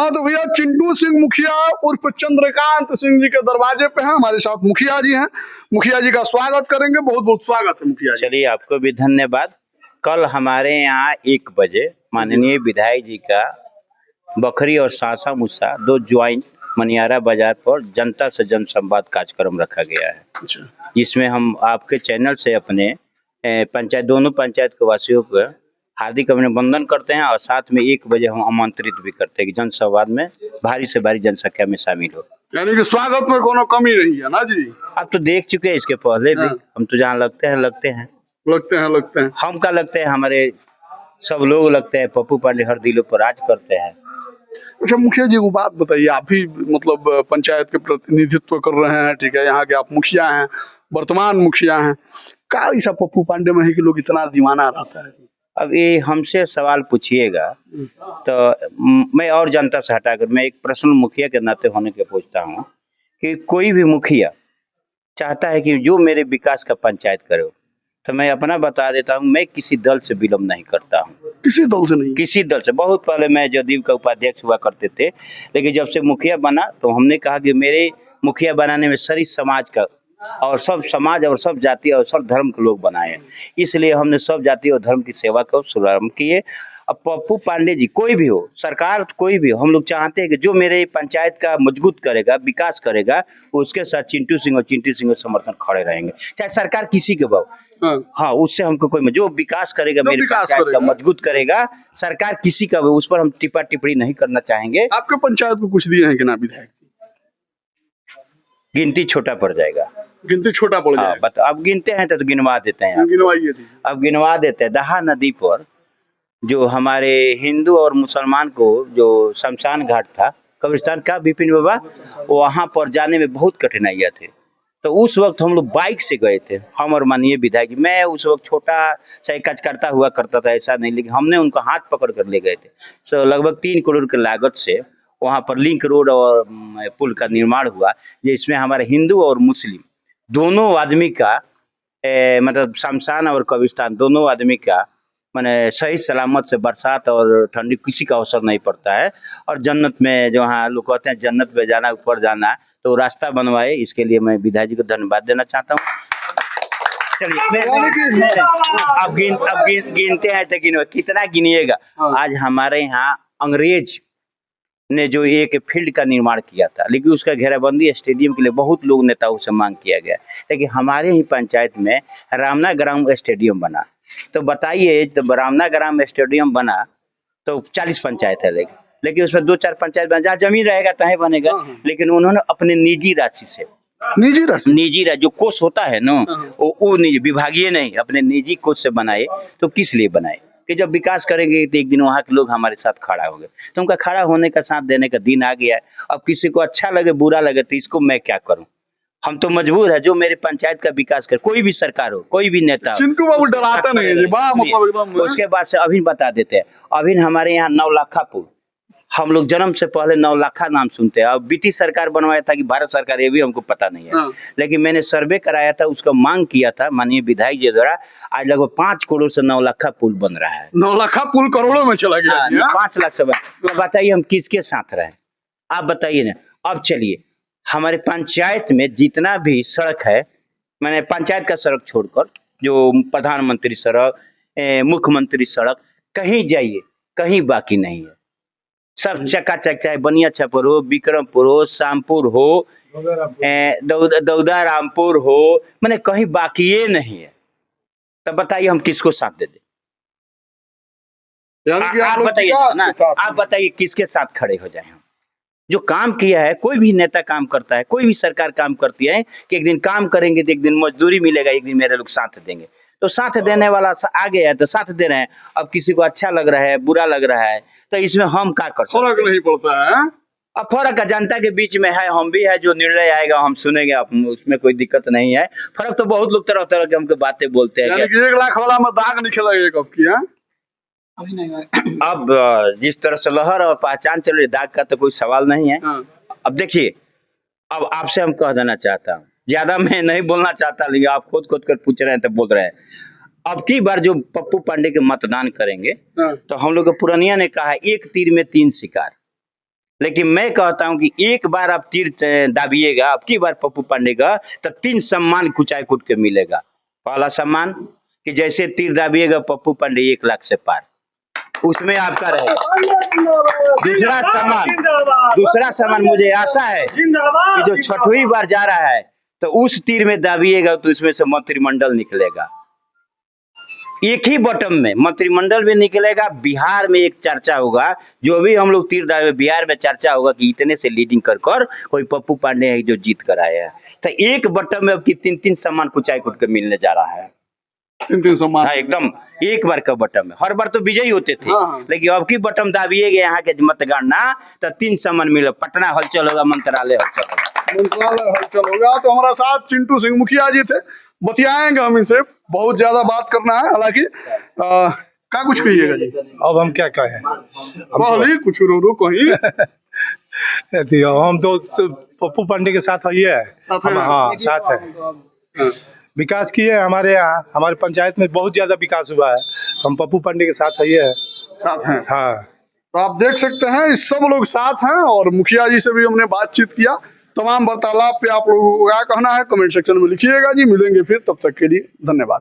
हाँ तो भैया चिंटू सिंह मुखिया उर्फ चंद्रकांत सिंह जी के दरवाजे पे हैं, हमारे साथ मुखिया जी हैं। मुखिया जी का स्वागत करेंगे, बहुत बहुत स्वागत है मुखिया जी। चलिए आपको भी धन्यवाद। कल हमारे यहाँ 1 बजे माननीय विधायक जी का बखरी और सासा मुसा 2 ज्वाइंट मनियारा बाजार पर जनता से जन संवाद कार्यक्रम रखा गया है। अच्छा। जिसमें हम आपके चैनल से अपने पंचायत दोनों पंचायत के वासियों को हार्दिक अभिनंदन करते हैं और साथ में 1 बजे हम आमंत्रित भी करते हैं कि जन संवाद में भारी से भारी जनसंख्या में शामिल हो। यानी कि स्वागत में कोनो कमी नहीं है ना जी। आप तो देख चुके हैं इसके पहले भी। हम तो जहाँ लगते हैं हम का लगते हैं, हमारे सब लोग लगते हैं, पप्पू पांडे हर दिलों पर राज करते हैं। अच्छा मुखिया जी को बात बताइए, आप ही मतलब पंचायत के प्रतिनिधित्व कर रहे हैं, ठीक है, यहाँ के आप मुखिया हैं, वर्तमान मुखिया हैं, का ऐसा पप्पू पांडे में है कि लोग इतना दीवाना रहता है? अब ये हमसे सवाल पूछिएगा तो मैं और जनता से हटाकर मैं एक पर्सनल मुखिया के नाते होने के पूछता हूँ कि कोई भी मुखिया चाहता है कि जो मेरे विकास का पंचायत करे, तो मैं अपना बता देता हूँ, मैं किसी दल से विलम्ब नहीं करता हूँ। किसी दल से नहीं? किसी दल से। बहुत पहले मैं जदयू का उपाध्यक्ष हुआ करते थे, लेकिन जब से मुखिया बना तो हमने कहा कि मेरे मुखिया बनाने में सारी समाज का और सब समाज और सब जाति और सब धर्म के लोग बनाए, इसलिए हमने सब जाति और धर्म की सेवा को शुभारंभ किए। अब पप्पू पांडे जी कोई भी हो, सरकार कोई भी हो, हम लोग चाहते हैं कि जो मेरे पंचायत का मजबूत करेगा, विकास करेगा, उसके साथ चिंटू सिंह के समर्थन खड़े रहेंगे, चाहे सरकार किसी के भाव। हाँ, उससे हमको कोई जो विकास करेगा, मेरे पंचायत का मजबूत करेगा, सरकार किसी का भी, उस पर हम टिप्पा टिप्पणी नहीं करना चाहेंगे। आपके पंचायत को कुछ दिए हैं कि ना विधायक? गिनती छोटा पड़ जाएगा। गिनती छोटा पड़ जाएगा। अब गिनते हैं तो गिनवा देते हैं। अब गिनवा देते हैं। दहा नदी पर जो हमारे हिंदू और मुसलमान को जो शमशान घाट था, कब्रिस्तान का, विपिन बाबा, वहां पर जाने में बहुत कठिनाइयां थी। तो उस वक्त हम लोग बाइक से गए थे, हम और माननीय विधायक। मैं उस वक्त छोटा सा करता हुआ करता था, ऐसा नहीं, लेकिन हमने उनको हाथ पकड़ कर ले गए थे। तो लगभग 3 करोड़ की लागत से वहां पर लिंक रोड और पुल का निर्माण हुआ, जिसमें हमारे हिंदू और मुस्लिम दोनों आदमी का मतलब शमशान और कब्रिस्तान दोनों आदमी का मैंने सही सलामत से बरसात और ठंडी किसी का अवसर नहीं पड़ता है। और जन्नत में जो हाँ लोग कहते हैं जन्नत में जाना, ऊपर जाना, तो रास्ता बनवाए, इसके लिए मैं विधायक जी को धन्यवाद देना चाहता हूँ। चलिए अब गिनते हैं, लेकिन कितना गिनिएगा। आज हमारे यहाँ अंग्रेज ने जो एक फील्ड का निर्माण किया था, लेकिन उसका घेराबंदी स्टेडियम के लिए बहुत लोग नेताओं से मांग किया गया, लेकिन हमारे ही पंचायत में रामना ग्राम स्टेडियम बना। तो बताइए, तो रामना ग्राम स्टेडियम बना तो 40 पंचायत है, लेकिन उसमें 2-4 पंचायत बना, जहाँ जमीन रहेगा तहीं बनेगा। लेकिन उन्होंने अपने निजी राशि से, निजी जो कोष होता है ना, वो निजी, विभागीय नहीं, अपने निजी कोष से बनाए। तो किस लिए बनाए कि जब विकास करेंगे तो एक दिन वहाँ के लोग हमारे साथ खड़ा होंगे। तो उनका खड़ा होने का, साथ देने का दिन आ गया है। अब किसी को अच्छा लगे बुरा लगे तो इसको मैं क्या करूं? हम तो मजबूर है, जो मेरे पंचायत का विकास करे, कोई भी सरकार हो, कोई भी नेता हो। चिंटू बाबू डराता नहीं है, मतलब एकदम। उसके बाद से अभी बता देते हैं, अभी हमारे यहाँ 9 लाखा पुल, हम लोग जन्म से पहले 9 लाखा नाम सुनते हैं। अब बीटी सरकार बनवाया था कि भारत सरकार, ये भी हमको पता नहीं है। लेकिन मैंने सर्वे कराया था, उसका मांग किया था माननीय विधायक जी द्वारा। आज लगभग 5 करोड़ से 9 लाखा पुल बन रहा है। 9 लाखा पुल करोड़ों में चला गया। 5 लाख से तो बताइए हम किसके साथ रहे? आप बताइए ना। अब चलिए, हमारे पंचायत में जितना भी सड़क है, मैंने पंचायत का सड़क छोड़कर जो प्रधानमंत्री सड़क, मुख्यमंत्री सड़क, कहीं जाइए कहीं बाकी नहीं है। सब चकाचक, चाहे बनिया छपर हो, विक्रमपुर हो, शामपुर हो, दौदा रामपुर हो, मैंने कहीं बाकी ये नहीं है। तो बताइए हम किसको साथ दे दें? आप बताइए ना, आप बताइए किसके साथ खड़े हो जाए हम? जो काम किया है, कोई भी नेता काम करता है, कोई भी सरकार काम करती है कि एक दिन काम करेंगे तो एक दिन मजदूरी मिलेगा, एक दिन मेरे लोग साथ देंगे। तो साथ देने वाला आ गया है तो साथ दे रहे हैं। अब किसी को अच्छा लग रहा है, बुरा लग रहा है, तो इसमें हम क्या कर सकते हैं? फर्क नहीं पड़ता है। अब फर्क जनता के बीच में है, हम भी है, जो निर्णय आएगा हम सुनेंगे, उसमें कोई दिक्कत नहीं है। फर्क तो बहुत लोग तरह तरह के हमको बातें बोलते हैं। 1 लाख वाला में दाग नहीं खिलाएगा कब की है? अभी नहीं। अब जिस तरह से लहर और पहचान चल रही, दाग का तो कोई सवाल नहीं है। अब देखिए, अब आपसे हम कह देना चाहता हूँ, ज्यादा मैं नहीं बोलना चाहता, लेकिन आप खोद कर पूछ रहे हैं तो बोल रहे हैं। अब की बार जो पप्पू पांडे के मतदान करेंगे, तो हम लोग पुरानिया ने कहा 1 तीर में 3 शिकार। लेकिन मैं कहता हूं कि एक बार आप तीर दाबिएगा, अब की बार पप्पू पांडे का, तो 3 सम्मान कुचाई कुट के मिलेगा। पहला सम्मान कि जैसे तीर दाबिएगा पप्पू पांडे 1 लाख से पार, उसमें आपका रहेगा। दूसरा सम्मान मुझे आशा है कि जो 6वीं बार जा रहा है तो उस तीर में दाबिएगा तो इसमें से मंत्रिमंडल निकलेगा, एक ही बटन में मंत्रिमंडल भी निकलेगा। बिहार में एक चर्चा होगा, जो भी हम लोग तीर दावे बिहार में चर्चा होगा कि इतने से लीडिंग कर कोई पप्पू पांडे है जो जीत कर आए हैं। तो एक बटन में अब की 3-3 सम्मान कुचाई कुट के मिलने जा रहा है। 3-3 सम्मान। हाँ, एकदम एक बार का बटन में, हर बार तो विजयी होते थे। हाँ। लेकिन अब की बटन दाबिएगा यहाँ के मतगणना तो 3 सम्मान मिले। पटना हलचल होगा, मंत्रालय हलचल होगा। मंत्रालय हलचल होगा। तो हमारा साथ चिंटू सिंह मुखिया जी थे, बतियाएंगे हम इनसे, बहुत ज्यादा बात करना है हालांकि। क्या कुछ कहिएगा जी? अब हम क्या कहें, कुछ रो कहीं। हम तो पप्पू पांडे के साथ ही है, हम हाँ साथ है। विकास किए हमारे यहाँ, हमारे पंचायत में बहुत ज्यादा विकास हुआ है, हम पप्पू पांडे के साथ ही है, साथ हैं। हाँ। तो आप देख सकते हैं इस सब लोग साथ हैं, और मुखिया जी से भी हमने बातचीत किया। तमाम वार्तालाप पे आप लोगों को क्या कहना है कमेंट सेक्शन में लिखिएगा जी। मिलेंगे फिर, तब तक के लिए धन्यवाद।